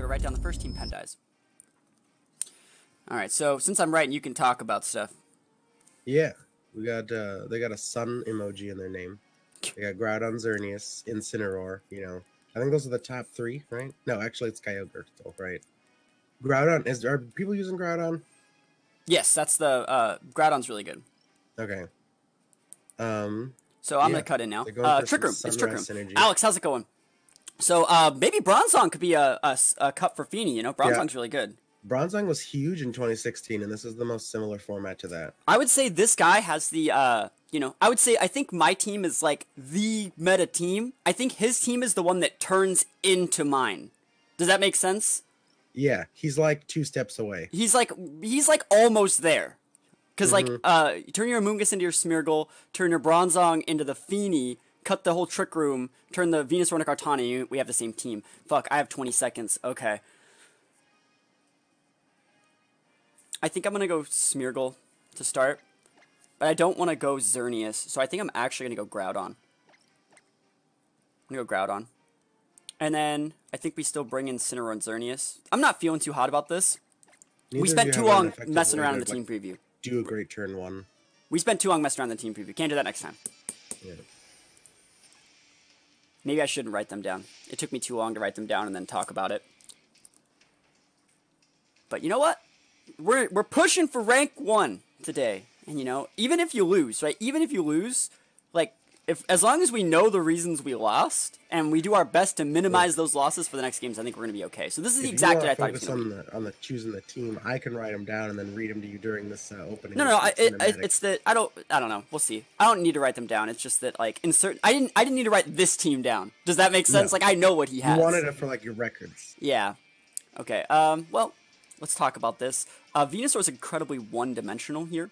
to write down the first team pen dies. Alright, so since I'm writing, you can talk about stuff. Yeah, we got they got a sun emoji in their name. They got Groudon, Xerneas, Incineroar, you know. I think those are the top 3, right? No, actually it's Kyogre still, right? Groudon, are people using Groudon? Yes, that's the Groudon's really good. Okay. So I'm gonna cut in now. Trick Room. It's Trick Room. Synergy. Alex, how's it going? So maybe Bronzong could be a cut for Fini, you know? Bronzong's really good. Bronzong was huge in 2016, and this is the most similar format to that. I would say this guy has the, you know, I think my team is like the meta team. I think his team is the one that turns into mine. Does that make sense? Yeah, he's like 2 steps away. He's like almost there. Because, like, turn your Amoonguss into your Smeargle, turn your Bronzong into the Fini, cut the whole Trick Room, turn the Venusaur into Kartana, we have the same team. Fuck, I have 20 seconds. Okay. I think I'm going to go Smeargle to start. But I don't want to go Xerneas, so I think I'm actually going to go Groudon. I'm going to go Groudon. And then I think we still bring in Incineroar and Xerneas. I'm not feeling too hot about this. We spent too long messing around in the team preview. Do a great turn 1. We spent too long messing around in the team preview. Can't do that next time. Yeah. Maybe I shouldn't write them down. It took me too long to write them down and then talk about it. But you know what? We're pushing for rank 1 today. And you know, even if you lose, right? Even if you lose, like, as long as we know the reasons we lost and we do our best to minimize those losses for the next games, I think we're gonna be okay. So this is the exact way I thought it was gonna be. On the choosing the team, I can write them down and then read them to you during this opening. No, it's that I don't know. We'll see. I don't need to write them down. It's just that like I didn't need to write this team down. Does that make sense? No. Like I know what he has. You wanted it for like your records. Yeah. Okay. Well, let's talk about this. Venusaur is incredibly one-dimensional here.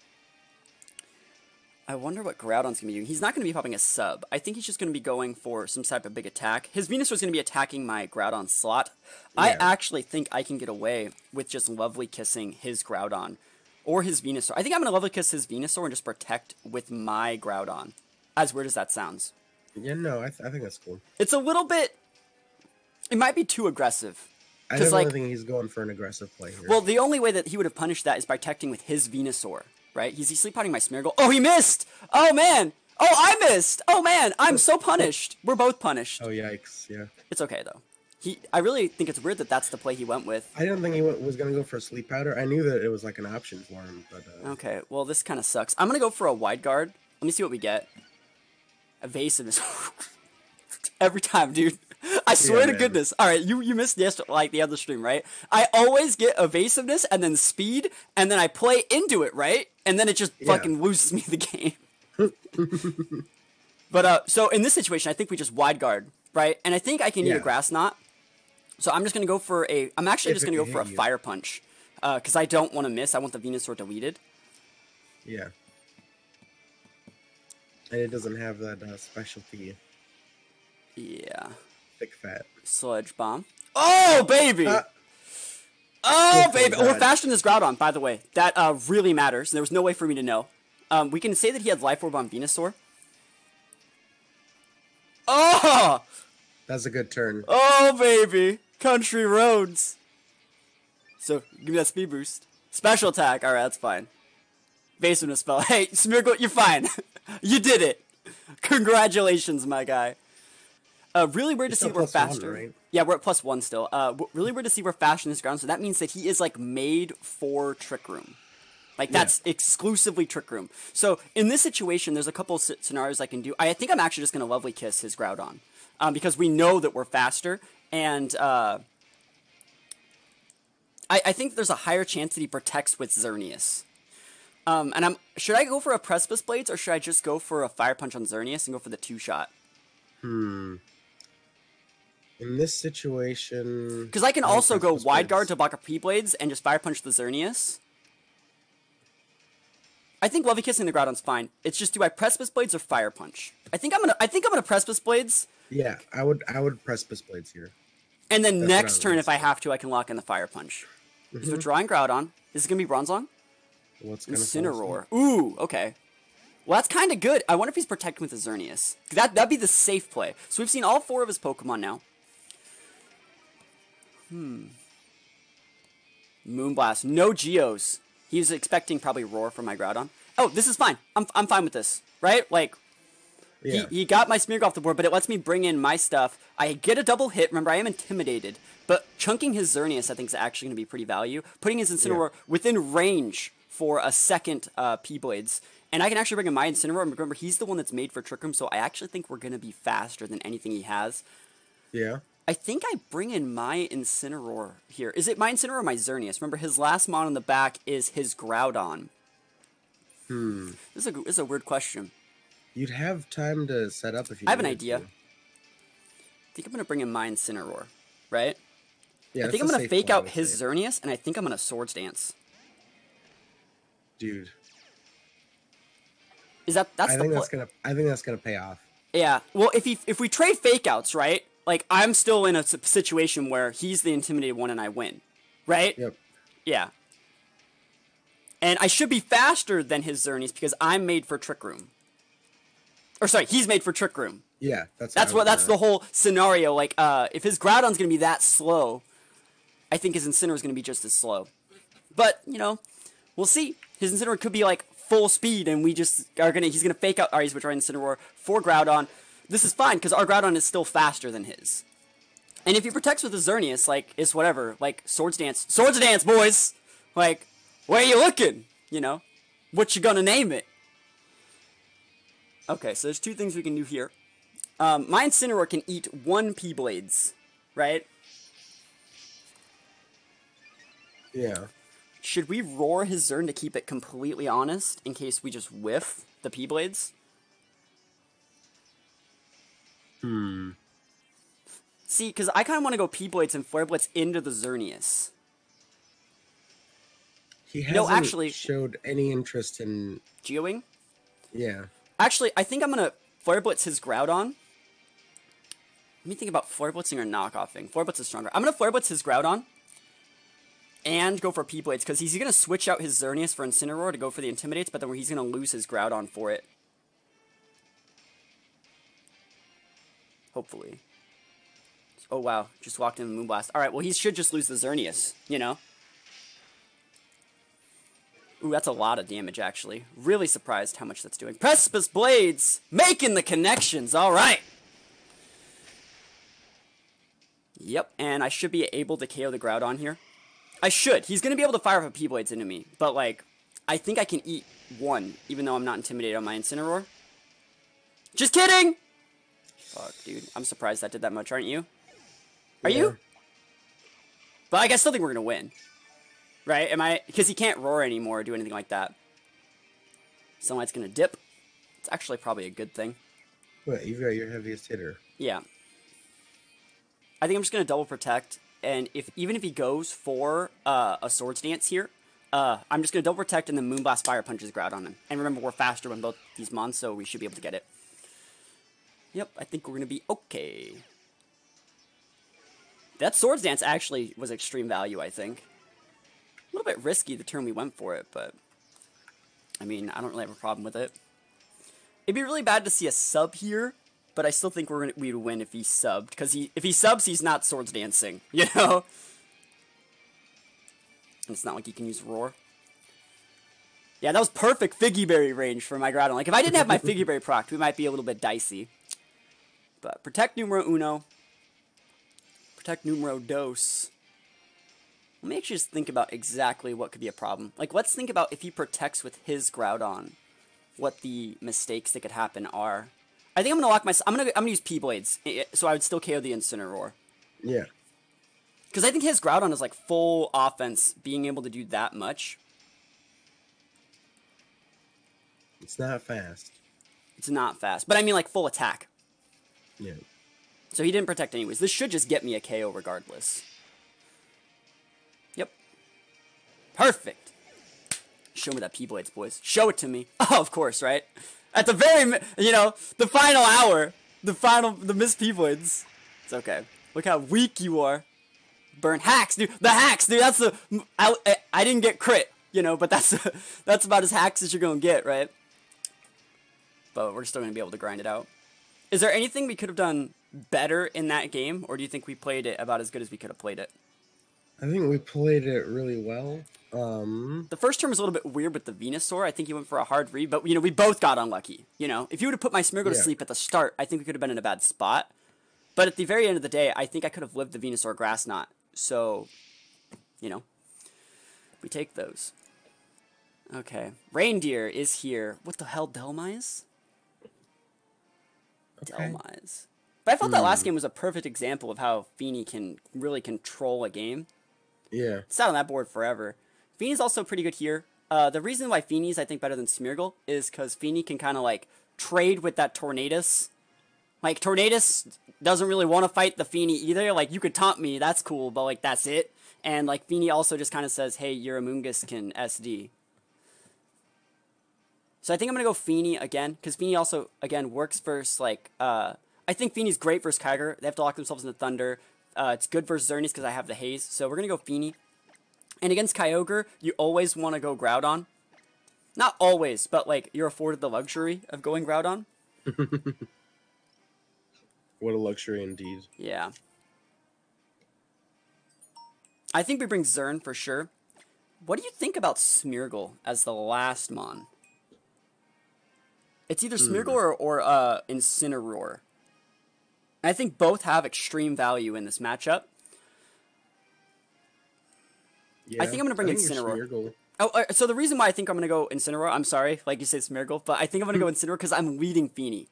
I wonder what Groudon's going to be doing. He's not going to be popping a sub. I think he's just going to be going for some type of big attack. His Venusaur is going to be attacking my Groudon slot. Yeah. I actually think I can get away with just lovely kissing his Groudon or his Venusaur. I think I'm going to lovely kiss his Venusaur and just protect with my Groudon. As weird as that sounds. Yeah, no, I think that's cool. It's a little bit... It might be too aggressive. I don't think he's going for an aggressive play here. Well, the only way that he would have punished that is by protecting with his Venusaur. Right? He's sleep potting my Smeargle. Oh, he missed! Oh, man! Oh, I missed! Oh, man! I'm so punished! We're both punished. Oh, yikes, yeah. It's okay, though. I really think it's weird that that's the play he went with. I didn't think he was going to go for a sleep powder. I knew that it was like an option for him, but... Okay, well, this kind of sucks. I'm going to go for a wide guard. Let me see what we get. Evasiveness. Every time, dude. I swear to goodness. All right, you missed the other stream, right? I always get evasiveness and then speed, and then I play into it, right? And then it just fucking loses me the game. But so in this situation, I think we just wide guard, right? And I think I can eat a grass knot. So I'm just gonna go for a. I'm actually just gonna go for a fire punch, because I don't want to miss. I want the Venusaur deleted. Yeah. And it doesn't have that specialty. Yeah. Thick fat. Sludge bomb. Oh, baby! Oh, baby! We're faster than this Groudon, by the way. That really matters. There was no way for me to know. We can say that he had Life Orb on Venusaur. Oh! That's a good turn. Oh, baby! Country roads. So, give me that speed boost. Special attack. Alright, that's fine. Evasiveness spell. Hey, Smeargle, you're fine. You did it. Congratulations, my guy. Really weird to see we're faster. 1, right? Yeah, we're at +1 still. Really weird to see we're faster in this ground, so that means that he is, like, made for Trick Room. Like, that's exclusively Trick Room. So, in this situation, there's a couple scenarios I can do. I think I'm actually just going to Lovely Kiss his Groudon. Because we know that we're faster, and, I think there's a higher chance that he protects with Xerneas. And should I go for a Precipice Blades, or should I just go for a Fire Punch on Xerneas and go for the 2-shot? In this situation... Because I can also go Wide Guard to block a P-Blades and just Fire Punch the Xerneas. I think Lovely Kissing the Groudon's fine. It's just, do I Precipice Blades or Fire Punch? I think I'm gonna Precipice Blades. Yeah, I would Precipice Blades here. And then next turn, if I have to, I can lock in the Fire Punch. He's withdrawing Groudon. Is it gonna be Bronzong? What's gonna Incineroar. Ooh, okay. Well, that's kind of good. I wonder if he's protecting with the Xerneas. That'd be the safe play. So we've seen all 4 of his Pokemon now. Moonblast. No Geos. He was expecting probably Roar from my Groudon. Oh, this is fine. I'm fine with this, right? Like, Yeah. he got my Smeargle off the board, but it lets me bring in my stuff. I get a double hit. Remember, I am intimidated. But chunking his Xerneas, I think, is actually going to be pretty value. Putting his Incineroar within range for a second P-Blades. And I can actually bring in my Incineroar. Remember, he's the one that's made for Trick Room, so I actually think we're going to be faster than anything he has. Yeah. I think I bring in my Incineroar here. Is it my Incineroar or my Xerneas? Remember, his last mon on the back is his Groudon. This is a weird question. You'd have time to set up if you I have an needed idea. to. I think I'm going to bring in my Incineroar, right? Yeah, I think I'm going to fake out his Xerneas, and I think I'm going to Swords Dance. Dude. That's I think that's gonna pay off. Yeah. Well, if we trade fake outs, right? Like, I'm still in a situation where he's the intimidated one and I win, right? Yep. Yeah. And I should be faster than his Xerneas because I'm made for Trick Room. Or sorry, he's made for Trick Room. Yeah, That's the whole scenario. Like, if his Groudon's gonna be that slow, I think his Incineroar's gonna be just as slow. But, you know, we'll see. His Incineroar could be like full speed, and he's gonna fake out. Alright, he's withdrawing Incineroar for Groudon. This is fine because our Groudon is still faster than his. And if he protects with his Xerneas, like, it's whatever. Like, Swords Dance, boys. Like, where are you looking? You know, what you gonna name it? Okay, so there's two things we can do here. My Incineroar can eat 1 P-Blades, right? Yeah. Should we roar his Zern to keep it completely honest in case we just whiff the P-Blades? See, because I kind of want to go P-Blades and Flare Blitz into the Xerneas. He hasn't showed any interest in... Geoing? Yeah. Actually, I think I'm going to Flare Blitz his Groudon. Let me think about Flare Blitzing or knockoffing. Flare Blitz is stronger. I'm going to Flare Blitz his Groudon. And go for P-Blades, because he's going to switch out his Xerneas for Incineroar to go for the Intimidates, but then he's going to lose his Groudon for it. Hopefully. Oh, wow. Just walked in the Moonblast. Alright, well, he should just lose the Xerneas, you know? Ooh, that's a lot of damage, actually. Really surprised how much that's doing. Precipice Blades! Making the connections! Alright! Yep, and I should be able to KO the Groudon here. I should. He's going to be able to fire off a P-Blades into me. But, like, I think I can eat 1, even though I'm not intimidated on my Incineroar. Just kidding! Fuck, dude. I'm surprised that did that much, aren't you? Are you? But like, I still think we're going to win. Right? Am I? Because he can't roar anymore or do anything like that. Sunlight's going to dip. It's actually probably a good thing. What? You've got your heaviest hitter. Yeah. I think I'm just going to double protect. And even if he goes for a Swords Dance here, I'm just going to double protect and then Moonblast Fire Punches Groudon on him. And remember, we're faster on both these mons, so we should be able to get it. Yep, I think we're going to be okay. That Swords Dance actually was extreme value, I think. A little bit risky the turn we went for it, but... I mean, I don't really have a problem with it. It'd be really bad to see a sub here, but I still think we'd win if he subbed. Because if he subs, he's not Swords Dancing, you know? And it's not like he can use Roar. Yeah, that was perfect Figgy Berry range for my Groudon. Like, if I didn't have my Figgy Berry proc, we might be a little bit dicey. But protect numero uno. Protect numero dos. Let me actually just think about exactly what could be a problem. Like, let's think about if he protects with his Groudon, what the mistakes that could happen are. I think I'm gonna lock my. I'm gonna use P-Blades, so I would still KO the Incineroar. Yeah. Because I think his Groudon is like full offense, being able to do that much. It's not fast. It's not fast, but I mean like full attack. Yeah. So he didn't protect anyways. This should just get me a KO regardless. Yep. Perfect. Show me that P-Blades, boys. Show it to me. Oh, of course, right? At the very, you know, the final hour, the missed P-Blades. It's okay. Look how weak you are. Burn hacks, dude. The hacks, dude. That's the, I didn't get crit, you know, but that's about as hacks as you're gonna get, right? But we're still gonna be able to grind it out. Is there anything we could have done better in that game, or do you think we played it about as good as we could have played it? I think we played it really well. The first turn was a little bit weird with the Venusaur. I think he went for a hard read, but we both got unlucky. If you would have put my Smeargle to sleep at the start, I think we could have been in a bad spot. But at the very end of the day, I think I could have lived the Venusaur Grass Knot. So, we take those. Okay, Reindeer is here. What the hell, Delmise? Okay. Delmise. But I felt that last game was a perfect example of how Fini can really control a game. Yeah. Sat on that board forever. Fini's also pretty good here. The reason why Fini's, I think, better than Smeargle is because Fini can kind of, like, trade with that Tornadus. Like, Tornadus doesn't really want to fight the Fini either. Like, you could taunt me, that's cool, but, like, that's it. And, like, Fini also just kind of says, hey, your Amoonguss can SD. So I think I'm going to go Fini again, because Fini also, again, works versus, like, I think Fini's great versus Kyogre. They have to lock themselves into Thunder. It's good versus Xerneas because I have the Haze. So we're going to go Fini. And against Kyogre, you always want to go Groudon. Not always, but, like, you're afforded the luxury of going Groudon. What a luxury indeed. Yeah. I think we bring Zern for sure. What do you think about Smeargle as the last Mon? It's either Smeargle or Incineroar. I think both have extreme value in this matchup. Yeah, I think I'm going to bring Incineroar. Oh, so the reason why I think I'm going to go Incineroar, I'm sorry, like you said Smeargle, but I think I'm going to go Incineroar because I'm leading Fini.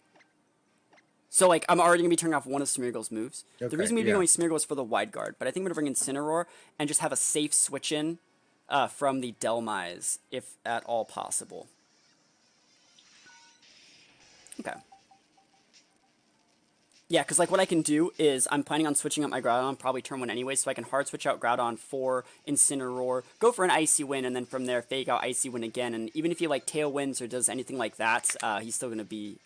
So, like, I'm already going to be turning off one of Smeargle's moves. Okay, the reason we'd be going Smeargle is for the wide guard, but I think I'm going to bring Incineroar and just have a safe switch-in from the Delmise, if at all possible. Okay. Yeah, because, like, what I can do is I'm planning on switching up my Groudon probably turn 1 anyway, so I can hard switch out Groudon for Incineroar, go for an Icy Wind, and then from there fake out Icy Wind again. And even if he, like, Tailwinds or does anything like that, he's still going to be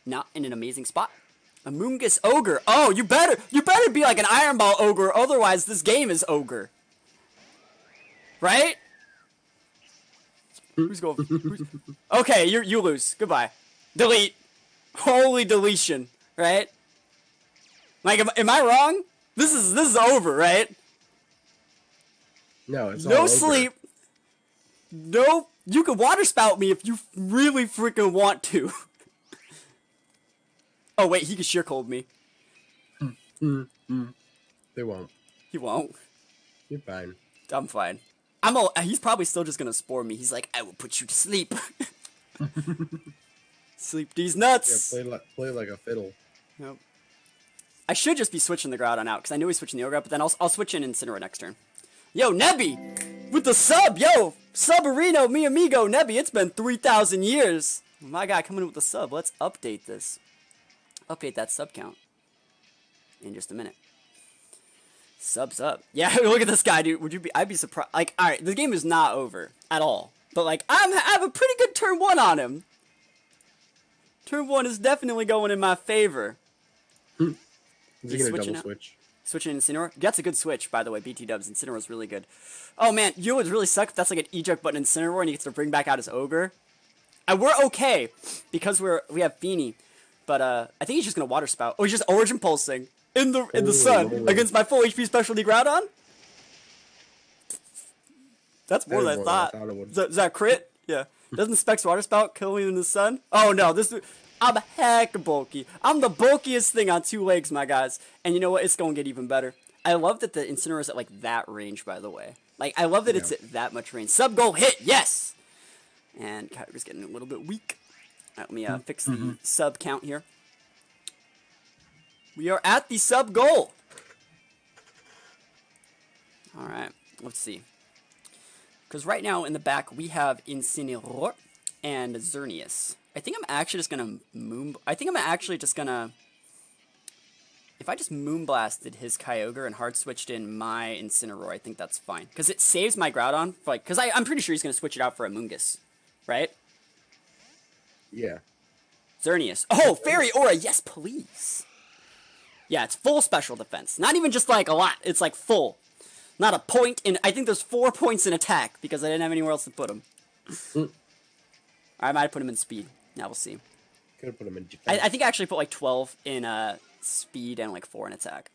not in an amazing spot. Amoonguss Ogre. Oh, you better be like an Iron Ball Ogre, otherwise this game is Ogre. Right? Who's going? Okay, you lose. Goodbye. Delete. Holy deletion. Right? Like, am I wrong? This is over, right? No, it's no all sleep. No, you can water spout me if you really freaking want to. Oh wait, he can sheer cold me. They won't. He won't. You're fine. I'm fine. He's probably still just gonna spore me. He's like, I will put you to sleep. Sleep these nuts. Yeah, play like a fiddle. Yep. I should just be switching the Groudon out because I knew he's switching the Ogre out, but then I'll switch in Incineroar next turn. Yo, Nebby with the sub. Yo, Subarino, mi amigo, Nebby. It's been 3,000 years. My guy coming in with the sub. Let's update this. Update that sub count in just a minute. Subs up. Yeah, look at this guy, dude. I'd be surprised. Like, all right, the game is not over at all. But, like, I have a pretty good turn 1 on him. Turn 1 is definitely going in my favor. Is he gonna double switch? Switching Incineroar? That's a good switch, by the way. BT dubs. Incineroar's really good. Oh, man, you would really suck if that's like an eject button Incineroar and he gets to bring back out his Ogre. We're okay because we have Fini. But I think he's just gonna water spout. Oh, he's just Origin Pulsing in the sun against my full HP specialty Groudon. That's more than I thought. Is that crit? Yeah. Doesn't Specs water spout kill me in the sun? Oh no, I'm heck bulky. I'm the bulkiest thing on 2 legs, my guys. And you know what? It's gonna get even better. I love that the Incineroar is at like that range, by the way. Like I love that it's at that much range. Sub goal hit, yes. And Kyogre's getting a little bit weak. Right, let me fix the sub count here. We are at the sub goal. All right, let's see. Because right now in the back we have Incineroar and Xerneas. I think I'm actually just gonna if I just Moonblasted his Kyogre and hard switched in my Incineroar, I think that's fine. Because it saves my Groudon, because I'm pretty sure he's gonna switch it out for a Amoonguss, right? Yeah. Xerneas. Oh, Fairy Aura, yes, please. Yeah, it's full special defense. Not even just like a lot, it's like full. Not a point in, I think there's 4 points in attack because I didn't have anywhere else to put him. I might have put him in speed. Now we'll see. Could have put him in defense. I think I actually put like 12 in speed and like 4 in attack.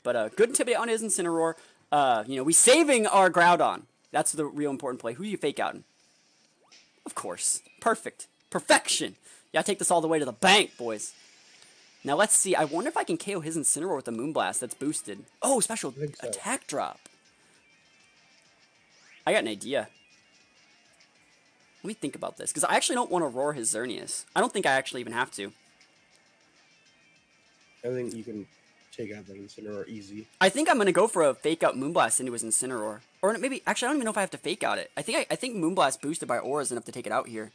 But good Intimidate on his Incineroar. You know, we saving our Groudon. That's the real important play. Who do you fake out in? Of course. Perfect. Perfection. Yeah, take this all the way to the bank, boys. Now let's see. I wonder if I can KO his Incineroar with the Moonblast that's boosted. Oh, special attack drop. I got an idea. Let me think about this, because I actually don't want to roar his Xerneas. I don't think I actually even have to. I think you can take out the Incineroar easy. I think I'm going to go for a fake out Moonblast into his Incineroar. Or maybe, actually, I don't even know if I have to fake out it. I think Moonblast boosted by Aura is enough to take it out here.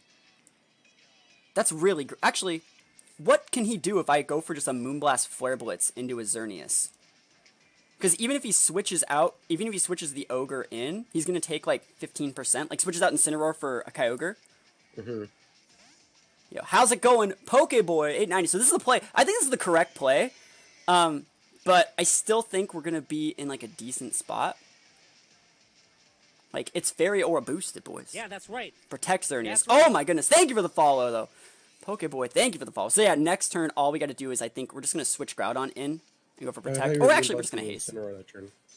That's really actually, what can he do if I go for just a Moonblast Flare Blitz into his Xerneas? Because even if he switches out, even if he switches the Ogre in, he's going to take like 15%. Like switches out Incineroar for a Kyogre. Mm-hmm. Yo, how's it going? Pokeboy 890. So this is the play. I think this is the correct play. But I still think we're going to be in like a decent spot. Like, it's Fairy Aura boosted, boys. Yeah, that's right. Protect Xerneas. That's right. Oh my goodness. Thank you for the follow, though. Pokeboy, thank you for the follow. So yeah, next turn, all we got to do is I think we're just going to switch Groudon in and go for Protect. Or actually, we're just going to haste.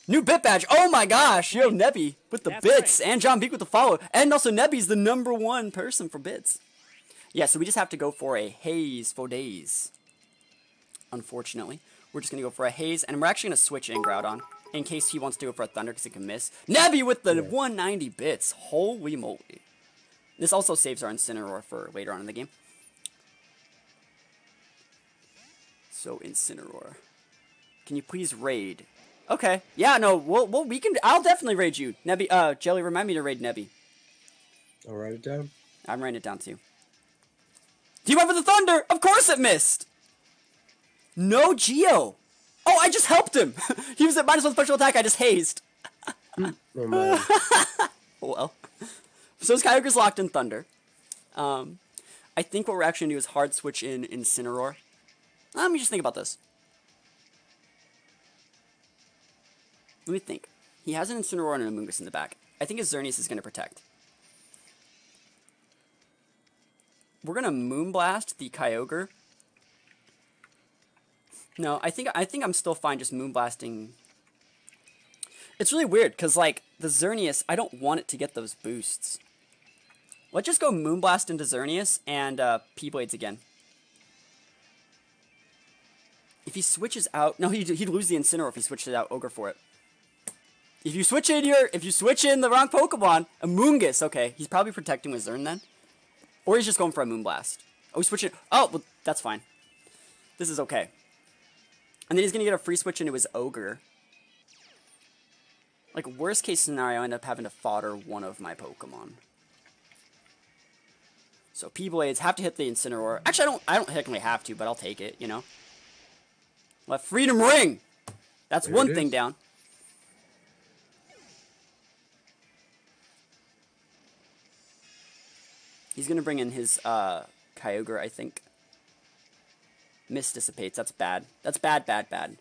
New bit badge. Oh my gosh. Yo, Nebby with the bits. Right. And John Beak with the follow. And also, Nebby's the #1 person for bits. Yeah, so we just have to go for a haze for days. Unfortunately. We're just going to go for a haze. And we're actually going to switch in Groudon in case he wants to go for a Thunder because he can miss. Nebby with the 190 bits. Holy moly. This also saves our Incineroar for later on in the game. So, Incineroar. Can you please raid? Okay. Yeah, no, we can. I'll definitely raid you. Nebby, Jelly, remind me to raid Nebby. I'll write it down. I'm writing it down too. He went for the Thunder! Of course it missed! No Geo! Oh, I just helped him! He was at -1 special attack, I just hazed. Oh, man. Well. So his Kyogre's locked in Thunder. I think what we're actually going to do is hard switch in Incineroar. Let me just think about this. Let me think. He has an Incineroar and an Amoonguss in the back. I think his Xerneas is going to protect. We're going to Moonblast the Kyogre. No, I think I'm still fine just Moonblasting. It's really weird, because, like, the Xerneas, I don't want it to get those boosts. Let's just go Moonblast into Xerneas and P-Blades again. If he switches out... No, he'd lose the Incineroar if he switched it out Ogre for it. If you switch in the wrong Pokemon, Amoonguss, okay, he's probably protecting with Xern then. Or he's just going for a Moonblast. Oh, he's switching... Oh, well, that's fine. This is okay. And then he's going to get a free switch into his Ogre. Like, worst case scenario, I end up having to fodder one of my Pokemon. So, P-Blades have to hit the Incineroar. Actually, I don't technically have to, but I'll take it, you know? Let Freedom ring! That's one thing down. He's going to bring in his Kyogre, I think. Mist dissipates. That's bad. That's bad, bad, bad.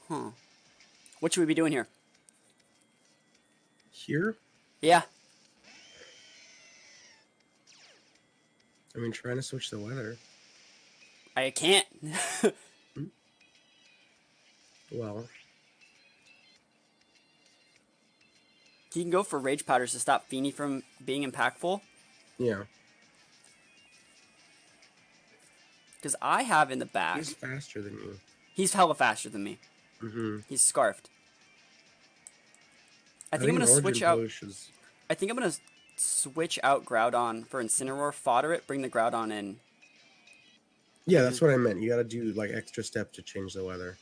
Huh. What should we be doing here? Here? Yeah. I mean, trying to switch the weather. I can't. Well. He can go for Rage Powders to stop Fini from being impactful. Yeah. Because I have in the back... He's faster than you. He's hella faster than me. Mm-hmm. He's Scarfed. I think I'm going to switch out... I think I'm going to switch out Groudon for Incineroar, fodder it, bring the Groudon in. Yeah, that's what I meant. You got to do, like, extra steps to change the weather.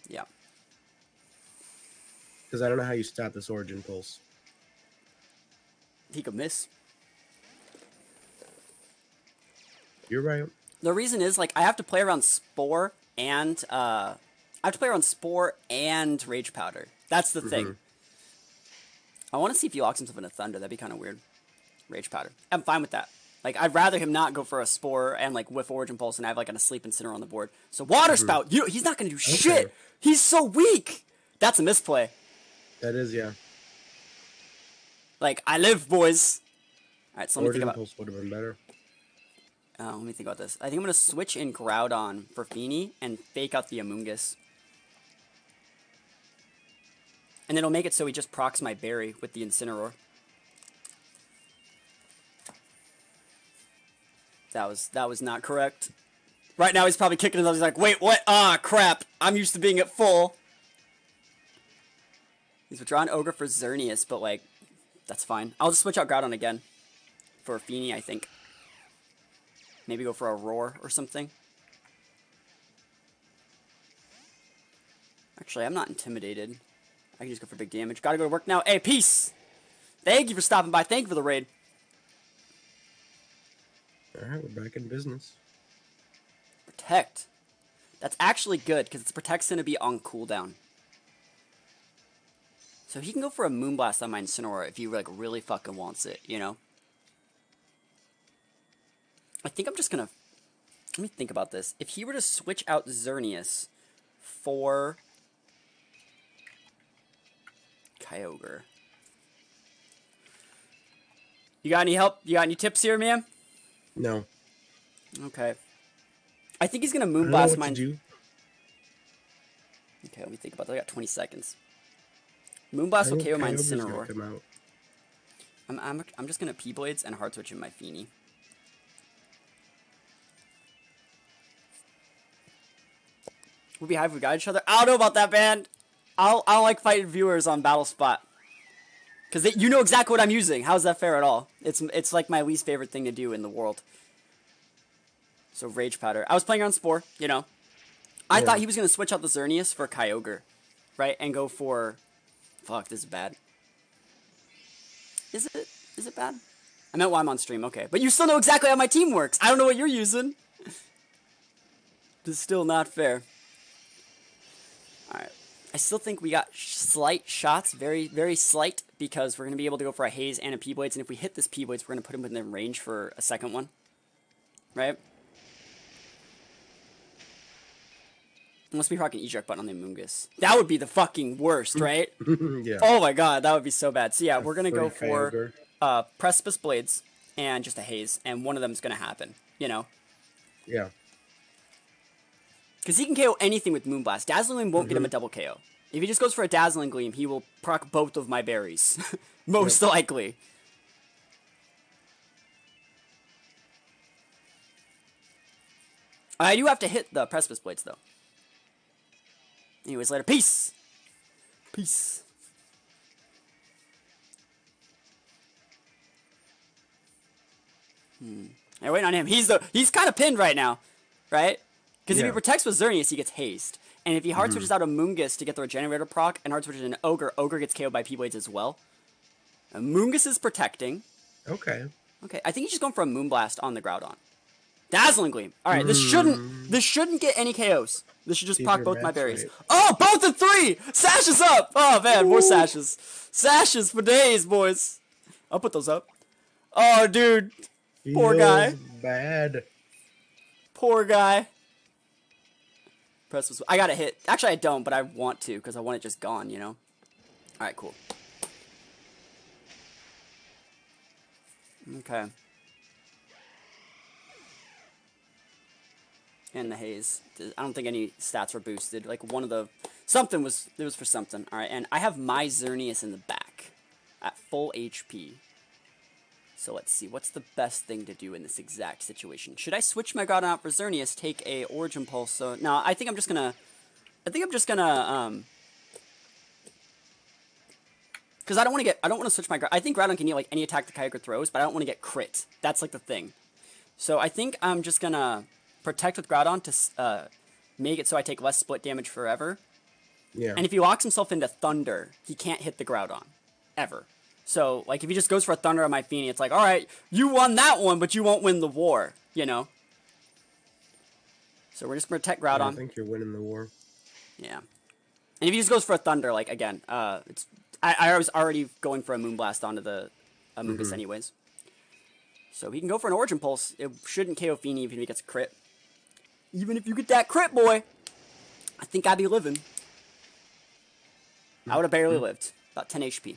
Yeah. Because I don't know how you stop this Origin Pulse. He could miss. You're right. The reason is, like, I have to play around Spore and, Rage Powder. That's the thing. I want to see if he locks himself in a Thunder. That'd be kind of weird. Rage Powder. I'm fine with that. Like, I'd rather him not go for a Spore and, like, whiff Origin Pulse and have, like, an Asleep Incineroar on the board. So, Water Spout! He's not going to do shit! He's so weak! That's a misplay. That is, yeah. Like, I live, boys. Alright, so let me think about... Pulse would have been better. Let me think about this. I think I'm going to switch in Groudon for Fini and fake out the Amoonguss. And it'll make it so he just procs my berry with the Incineroar. That was not correct. Right now he's probably kicking himself. He's like, wait, what? Ah, crap. I'm used to being at full. He's withdrawn Ogre for Xerneas, but like, that's fine. I'll just switch out Groudon again. For Fini, I think. Maybe go for a Roar or something. Actually, I'm not intimidated. I can just go for big damage. Gotta go to work now. Hey, peace! Thank you for stopping by. Thank you for the raid. Alright, we're back in business. Protect. That's actually good, because its Protect's going to be on cooldown. So he can go for a Moonblast on my Incineroar if he like really fucking wants it, you know? I think I'm just going to... Let me think about this. If he were to switch out Xerneas for... Kyogre. You got any help? You got any tips here, man? No. Okay. I think he's going to Moonblast mine. Do. Okay, let me think about that. I got 20 seconds. Moonblast will KO my Incineroar. I'm just going to P-Blades and Hard Switch in my Fini. We'll be high if we got each other. I don't know about that, man. I don't like fighting viewers on Battle Spot. Because you know exactly what I'm using. How's that fair at all? It's like my least favorite thing to do in the world. So Rage Powder. I was playing on Spore, you know. I thought he was going to switch out the Xerneas for Kyogre. Right? And go for... Fuck, this is bad. Is it? Is it bad? I meant while I'm on stream, okay. But you still know exactly how my team works. I don't know what you're using. This is still not fair. Alright. I still think we got slight shots. Very, very slight. Because we're going to be able to go for a Haze and a P-Blades. And if we hit this P-Blades, we're going to put him within range for a second one. Right? Unless we rock an eject button on the Amoonguss. That would be the fucking worst, right? Yeah. Oh my god, that would be so bad. So yeah, we're going to go Kyogre. for Precipice Blades and just a Haze. And one of them is going to happen, you know? Yeah. Because he can KO anything with Moonblast. Dazzling Gleam won't get him a double KO. If he just goes for a Dazzling Gleam, he will proc both of my berries. Most likely. I do have to hit the Precipice Blades, though. Anyways, later. Peace! Peace. Hey, waiting on him. He's kind of pinned right now, right? Because if he protects with Xerneas, he gets hazed. And if he hard switches out a Moonguss to get the Regenerator proc, and hard switches an Ogre, Ogre gets KO'd by P-Blades as well. Moonguss is protecting. Okay. Okay, I think he's just going for a Moonblast on the Groudon. Dazzling Gleam. Alright, this shouldn't get any KOs. This should just proc both my berries. Right. Oh, both of three! Sash is up! Oh man, more sashes. Sashes for days, boys. I'll put those up. Oh, dude. Poor guy. Bad. Poor guy. I got a hit. Actually, I don't, but I want to, because I want it just gone, you know? Alright, cool. Okay. And the Haze. I don't think any stats were boosted. Like, one of the... Something was... It was for something. Alright, and I have my Xerneas in the back. At full HP. So let's see. What's the best thing to do in this exact situation? Should I switch my Groudon out for Xerneas, take a Origin Pulse? So, no, I think I'm just gonna... Because I don't want to switch my... I think Groudon can eat, like, any attack the Kyogre throws, but I don't want to get crit. That's, like, the thing. So I think I'm just gonna... Protect with Groudon to make it so I take less split damage forever. Yeah. And if he locks himself into Thunder, he can't hit the Groudon. Ever. So, like, if he just goes for a Thunder on my Fini, it's like, alright, you won that one, but you won't win the war, you know? So we're just going to protect Groudon. I think you're winning the war. Yeah. And if he just goes for a Thunder, like, again, I was already going for a Moonblast onto the Amoonguss anyways. So he can go for an Origin Pulse. It shouldn't KO Fini if he gets a crit. Even if you get that crit, boy, I think I'd be living. I would have barely lived. About 10 HP.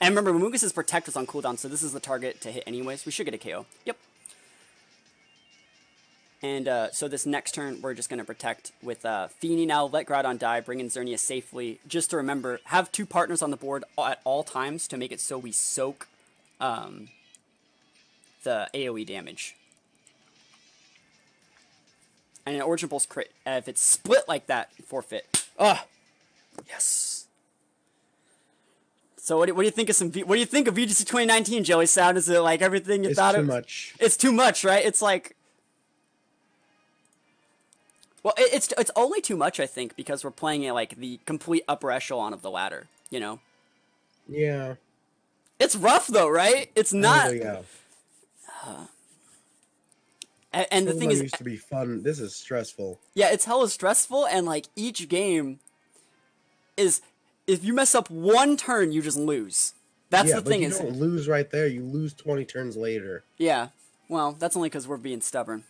And remember, Amoonguss's Protect was on cooldown, so this is the target to hit anyways. We should get a KO. Yep. And so this next turn, we're just going to protect with Fini now, let Groudon die, bring in Xerneas safely. Just to remember, have 2 partners on the board at all times to make it so we soak the AoE damage. And an Origin Pulse crit, if it's split like that, forfeit. Ah, yes. So what do you think of what do you think of VGC 2019, Joey Sound? Is it like everything you thought? It's too much. It's too much, right? It's like, well, it's only too much, I think, because we're playing it like the complete upper echelon of the ladder. You know? Yeah. It's rough though, right? It's not. Yeah. And the thing is, used to be fun. This is stressful. Yeah, it's hella stressful, and like each game is, if you mess up one turn, you just lose. That's the thing. You don't lose right there. You lose 20 turns later. Yeah. Well, that's only because we're being stubborn.